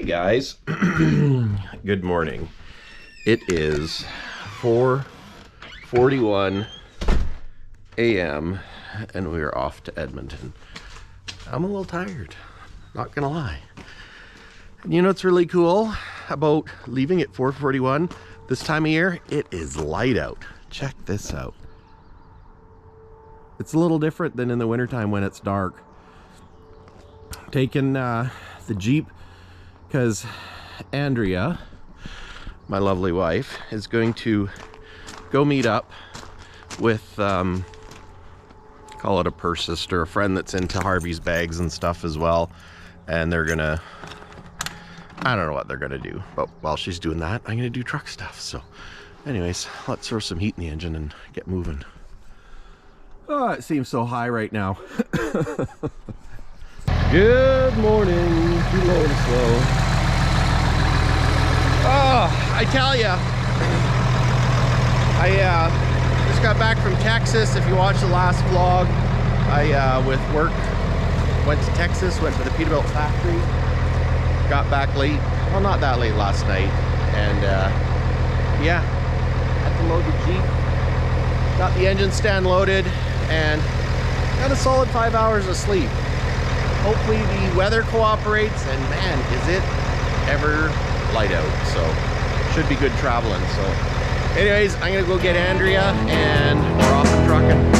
Hey guys, good morning. It is 4:41 a.m. and we are off to Edmonton. I'm a little tired, not gonna lie. And you know what's really cool about leaving at 4:41 this time of year? It is light out. Check this out. It's a little different than in the wintertime when it's dark. Taking the Jeep because Andrea, my lovely wife, is going to go meet up with call it a purse sister, a friend that's into Harvey's bags and stuff as well, and they're gonna, I don't know what they're gonna do, but while she's doing that, I'm gonna do truck stuff. So anyways, let's throw some heat in the engine and get moving. Oh, it seems so high right now. Good morning, too low and slow. Oh, I tell ya, I just got back from Texas. If you watched the last vlog, I with work went to Texas, went to the Peterbilt factory, got back late, well not that late last night, and yeah, had to load the Jeep, got the engine stand loaded, and got a solid 5 hours of sleep. Hopefully the weather cooperates, and man, is it ever light out, so should be good traveling. So anyways, I'm gonna go get Andrea and we're off and trucking.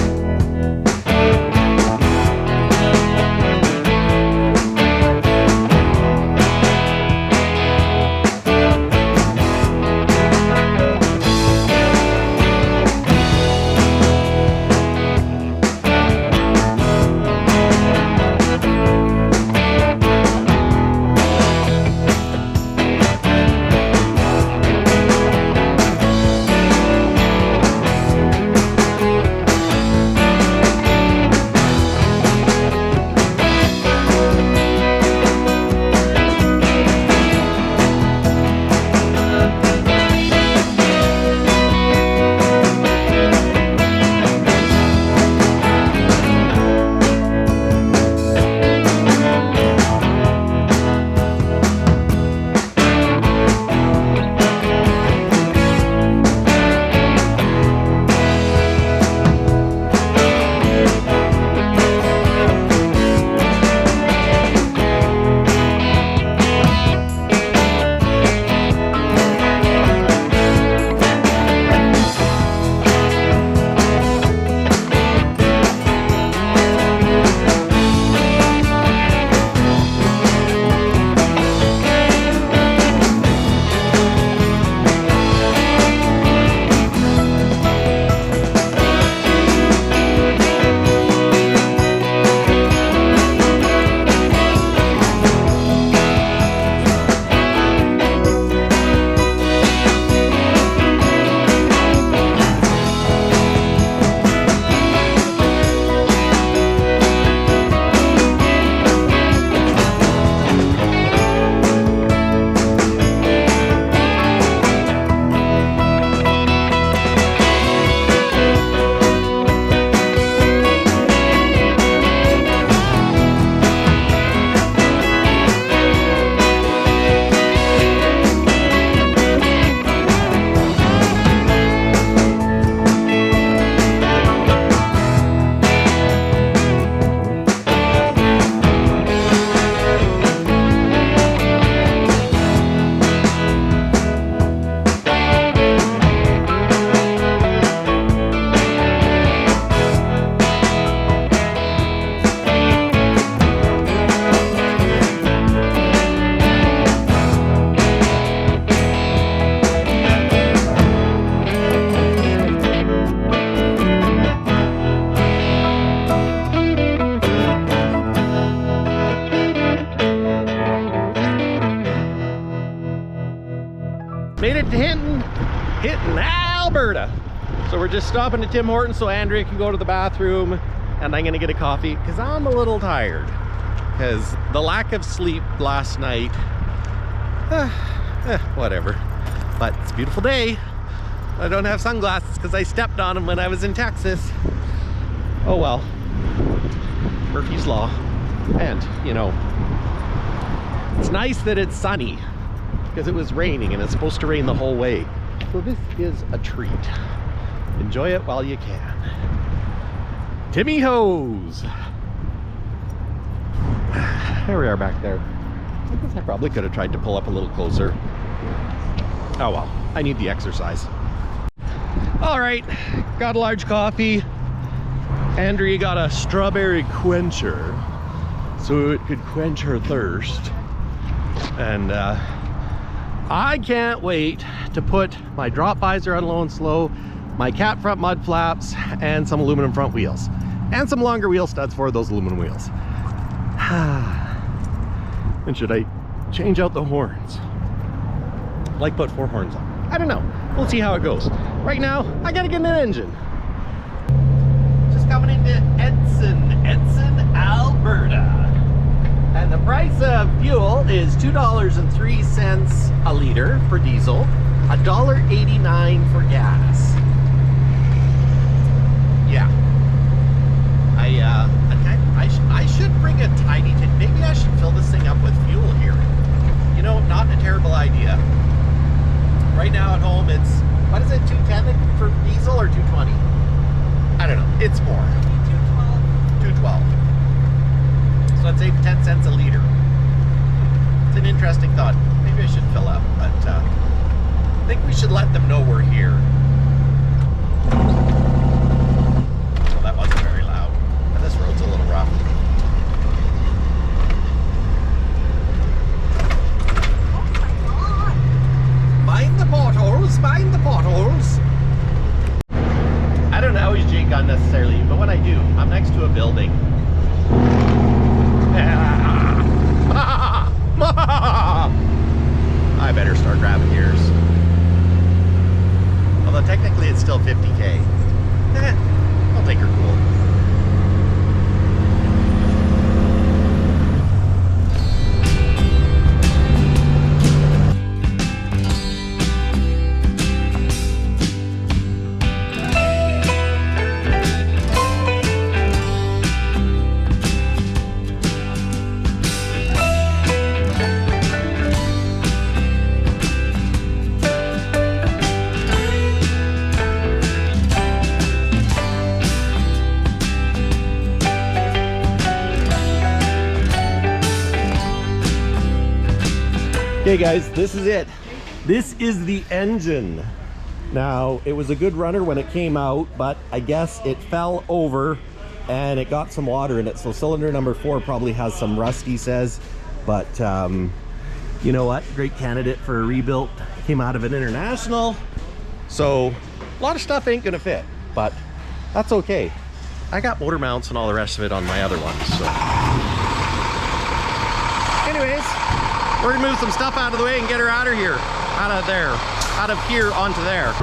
Made it to Hinton, Alberta. So we're just stopping at Tim Hortons so Andrea can go to the bathroom, and I'm gonna get a coffee because I'm a little tired because the lack of sleep last night. Whatever, but it's a beautiful day. I don't have sunglasses because I stepped on them when I was in Texas. Oh well, Murphy's Law. And you know, It's nice that it's sunny because it was raining and it's supposed to rain the whole way. So this is a treat. Enjoy it while you can. Timmy Hose. There we are back there. I guess I probably could have tried to pull up a little closer. Oh well, I need the exercise. All right, got a large coffee. Andrea got a strawberry quencher so it could quench her thirst. And I can't wait to put my drop visor on low and slow, my CAT front mud flaps, and some aluminum front wheels. And some longer wheel studs for those aluminum wheels. And should I change out the horns? Like put 4 horns on? I don't know. We'll see how it goes. Right now, I gotta get an engine. Just coming into Edmonton, Alberta. And the price of fuel is $2.03 a liter for diesel, $1.89 for gas. Yeah. I should bring a tiny tin. Maybe I should fill this thing up with fuel here. You know, not a terrible idea. Right now at home it's, what is it, 210 for diesel or 220? I don't know, it's more. 212. So I'd say 10 cents a liter. It's an interesting thought. Maybe I should fill up, but I think we should let them know we're here. Well, that wasn't very loud. And this road's a little rough. Mind the potholes, mind the potholes. I don't always jig unnecessarily, but when I do, I'm next to a building. I better start grabbing yours. Although technically it's still 50K. I'll take her cool. Okay guys, this is it. This is the engine. Now, it was a good runner when it came out, but I guess it fell over and it got some water in it. So cylinder number 4 probably has some rust, he says. But you know what? Great candidate for a rebuilt. Came out of an international. So a lot of stuff ain't gonna fit, but that's okay. I got motor mounts and all the rest of it on my other ones, so. Anyways, we're gonna move some stuff out of the way and get her out of here. Out of there. Out of here onto there.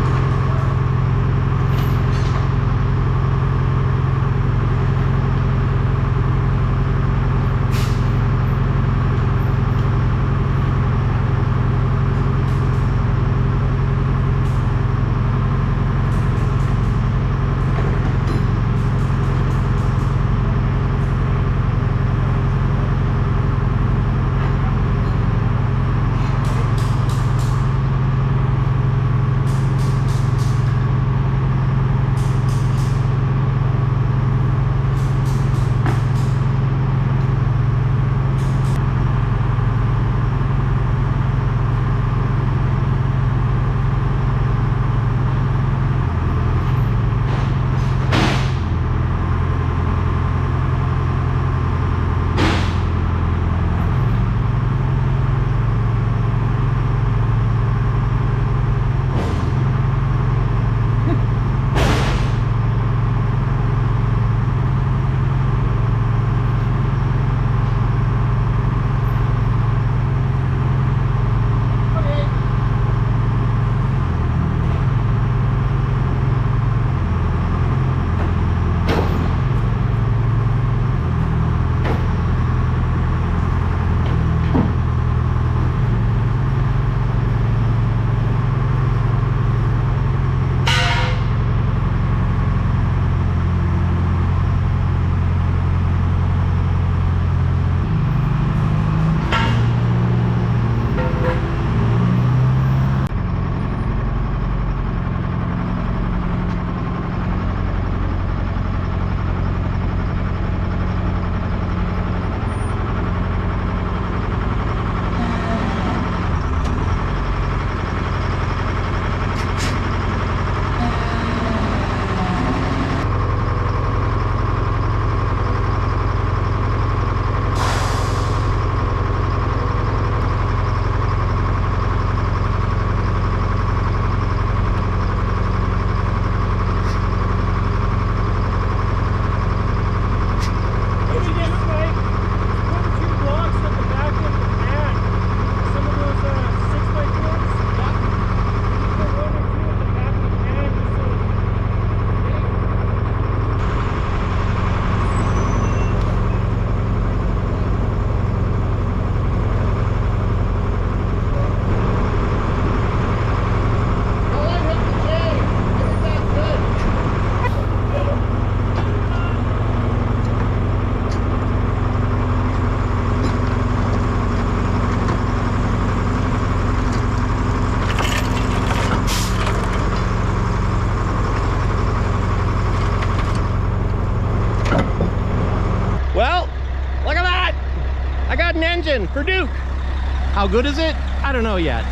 How good is it? I don't know yet.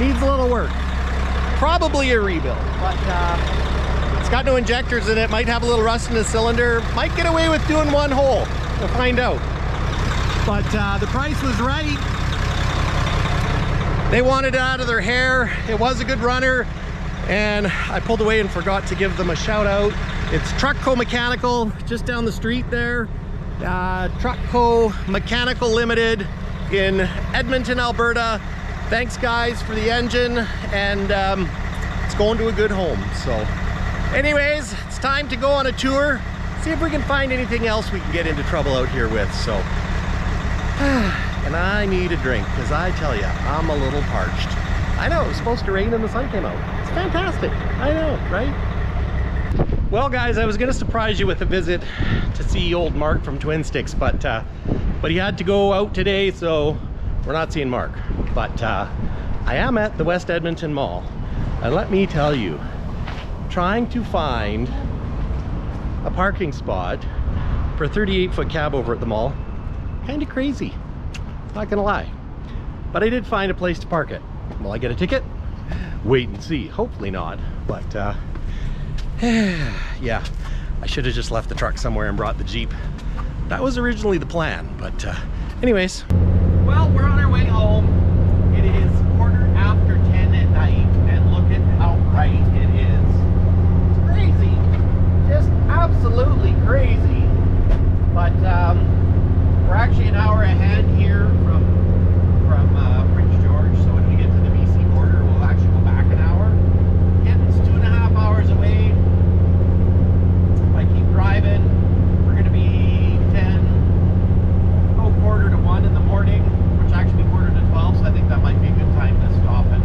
Needs a little work. Probably a rebuild, but it's got no injectors in it. Might have a little rust in the cylinder. Might get away with doing one hole. We'll find out. But the price was right. They wanted it out of their hair. It was a good runner, and I pulled away and forgot to give them a shout out. It's Truckco Mechanical, just down the street there. Truckco Mechanical Limited in Edmonton, Alberta. Thanks guys for the engine, and it's going to a good home. So anyways, it's time to go on a tour, see if we can find anything else we can get into trouble out here with. So and I need a drink, because I tell you, I'm a little parched. I know, it was supposed to rain and the sun came out. It's fantastic. I know, right? Well guys, I was gonna surprise you with a visit to see old Mark from Twin Sticks, but he had to go out today, so we're not seeing Mark. But I am at the West Edmonton Mall, and let me tell you, trying to find a parking spot for a 38-foot Cabover at the mall, kind of crazy, not gonna lie. But I did find a place to park it. Will I get a ticket? Wait and see. Hopefully not, but yeah, I should have just left the truck somewhere and brought the Jeep. That was originally the plan, but anyways. Well, we're on our way home. It is 10:15 at night, and look at how bright it is. It's crazy, just absolutely crazy. But we're actually an hour ahead here from Prince George, so when we get to the BC border, we'll actually go back an hour. Hinton's 2.5 hours away. If I keep driving, we're going to be 1:45 in the morning, which actually 11:45, so I think that might be a good time to stop and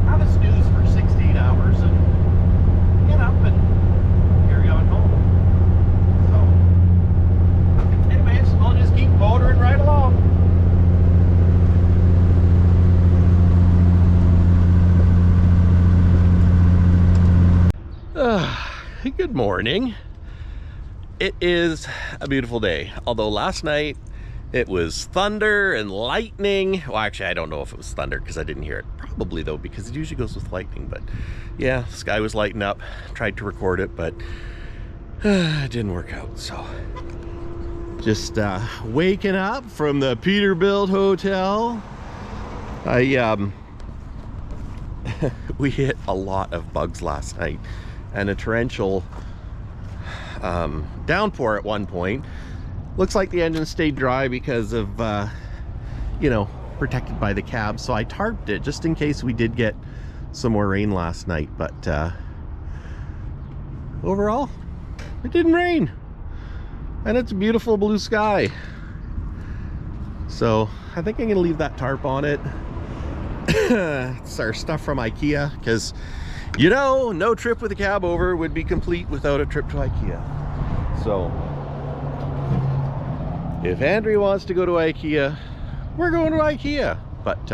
have a snooze for 6 to 8 hours and get up and carry on home. So anyways, I'll just keep motoring right along. Good morning. It is a beautiful day, although last night it was thunder and lightning. Well, actually, I don't know if it was thunder because I didn't hear it. Probably though, because it usually goes with lightning. But yeah, the sky was lighting up. Tried to record it, but it didn't work out. So just waking up from the Peterbilt Hotel. We hit a lot of bugs last night, and a torrential downpour at one point. Looks like the engine stayed dry because of you know, protected by the cab, so I tarped it just in case we did get some more rain last night. But overall it didn't rain, and it's a beautiful blue sky, so I think I'm gonna leave that tarp on it. It's our stuff from Ikea, because you know, no trip with a Cabover would be complete without a trip to Ikea. So if Andrea wants to go to Ikea, we're going to Ikea. But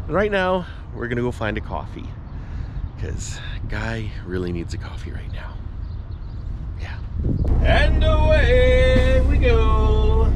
right now we're gonna go find a coffee, because Guy really needs a coffee right now. Yeah. And away we go.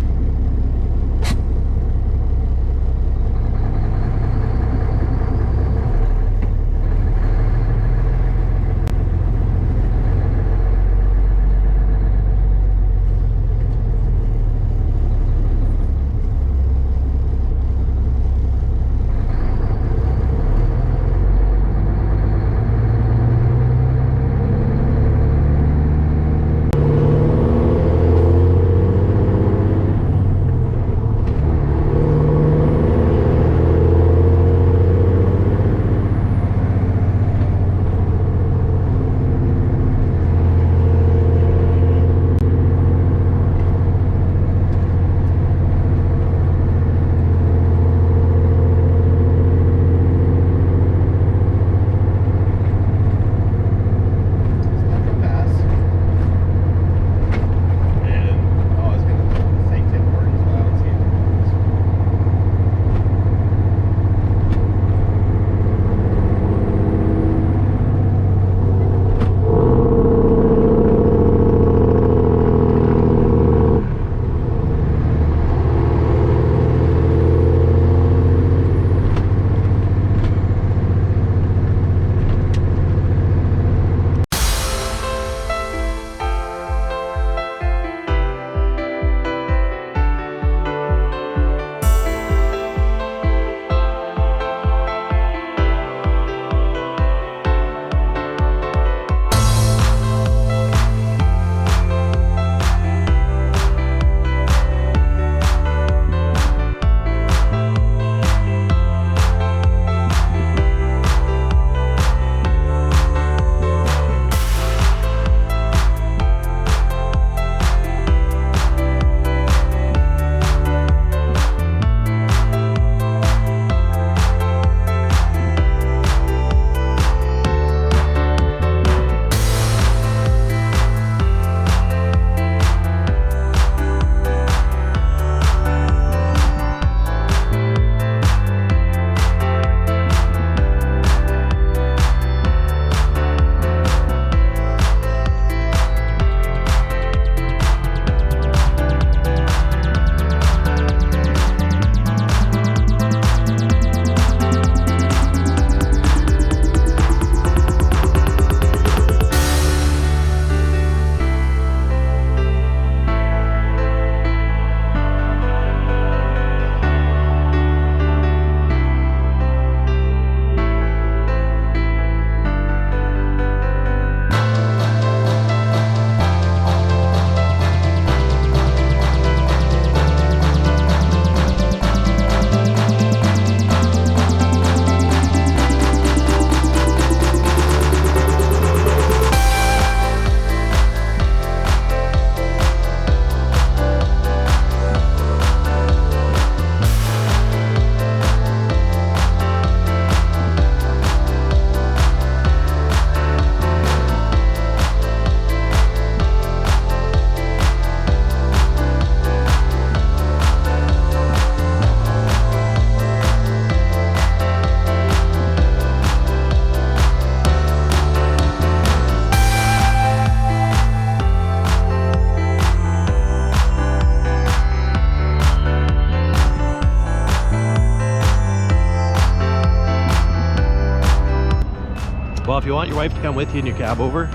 Well, if you want your wife to come with you in your Cabover,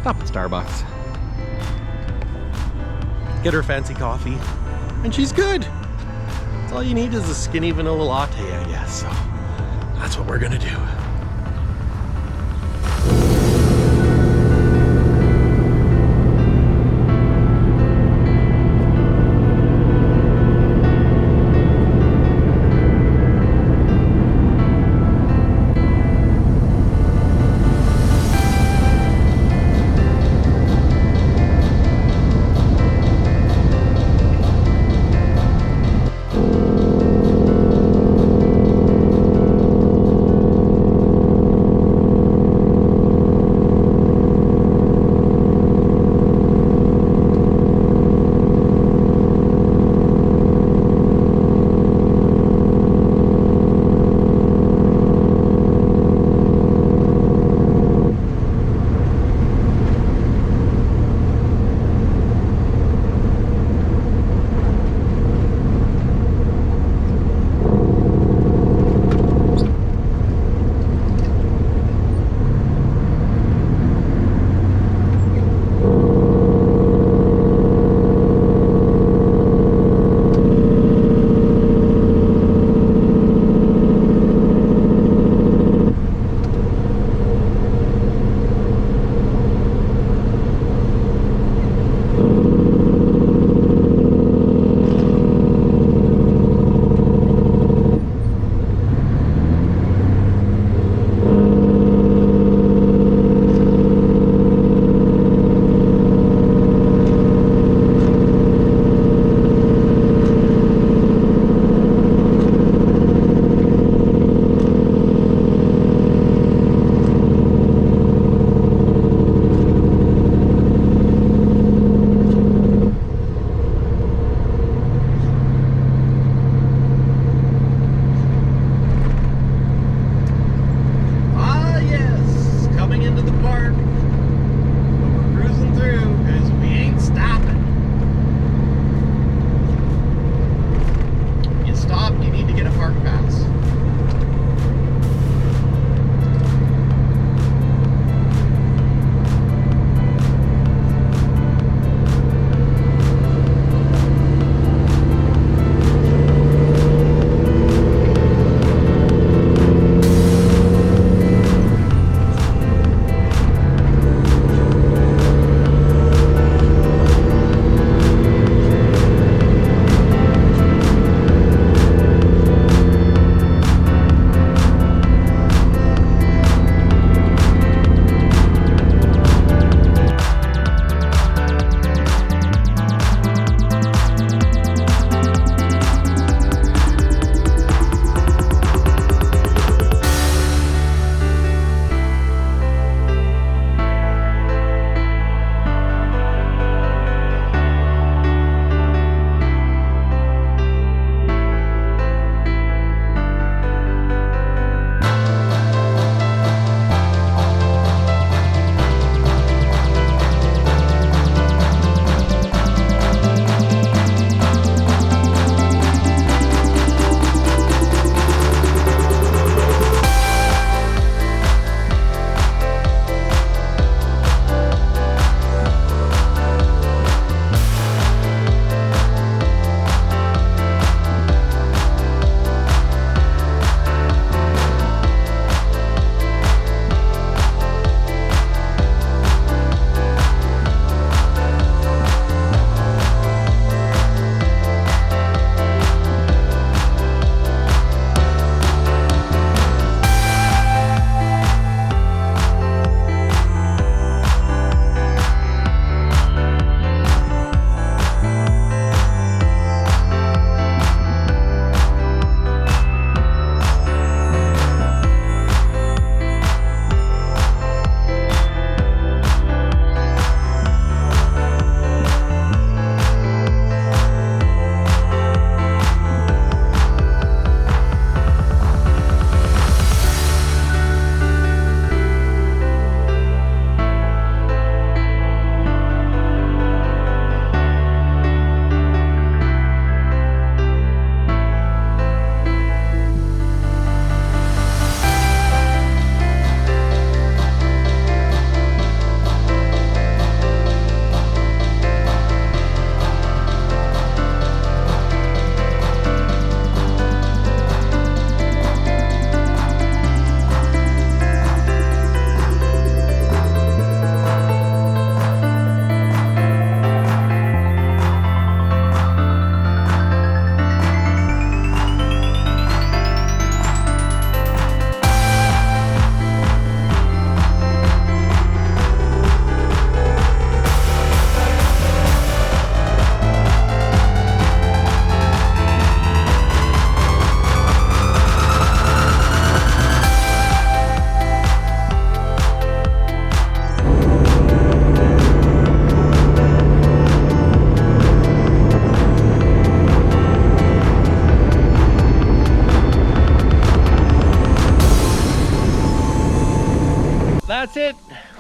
stop at Starbucks. Get her fancy coffee, and she's good. That's all you need is a skinny vanilla latte, I guess. So that's what we're gonna do.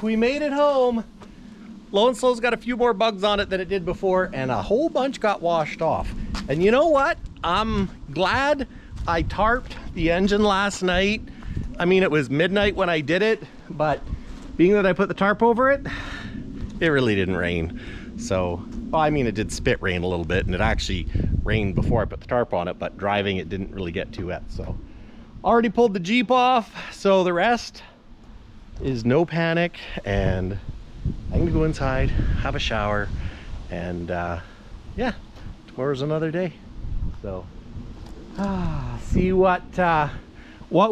we made it home. Low and Slow's got a few more bugs on it than it did before, and a whole bunch got washed off. And you know what? I'm glad I tarped the engine last night. I mean, it was midnight when I did it, but being that I put the tarp over it, it really didn't rain. So, well, I mean, it did spit rain a little bit, and it actually rained before I put the tarp on it, but driving it didn't really get too wet. So already pulled the Jeep off, so the rest is no panic, and I'm gonna go inside, have a shower, and yeah, tomorrow's another day. So see what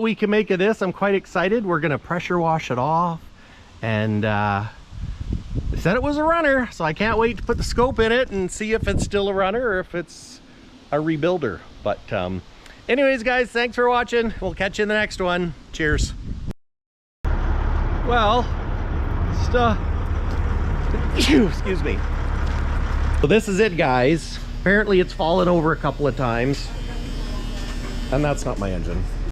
we can make of this. I'm quite excited. We're gonna pressure wash it off, and they said it was a runner, so I can't wait to put the scope in it and see if it's still a runner or if it's a rebuilder. But anyways, guys, thanks for watching. We'll catch you in the next one. Cheers. Well, excuse me. So this is it, guys. Apparently it's fallen over a couple of times, and that's not my engine.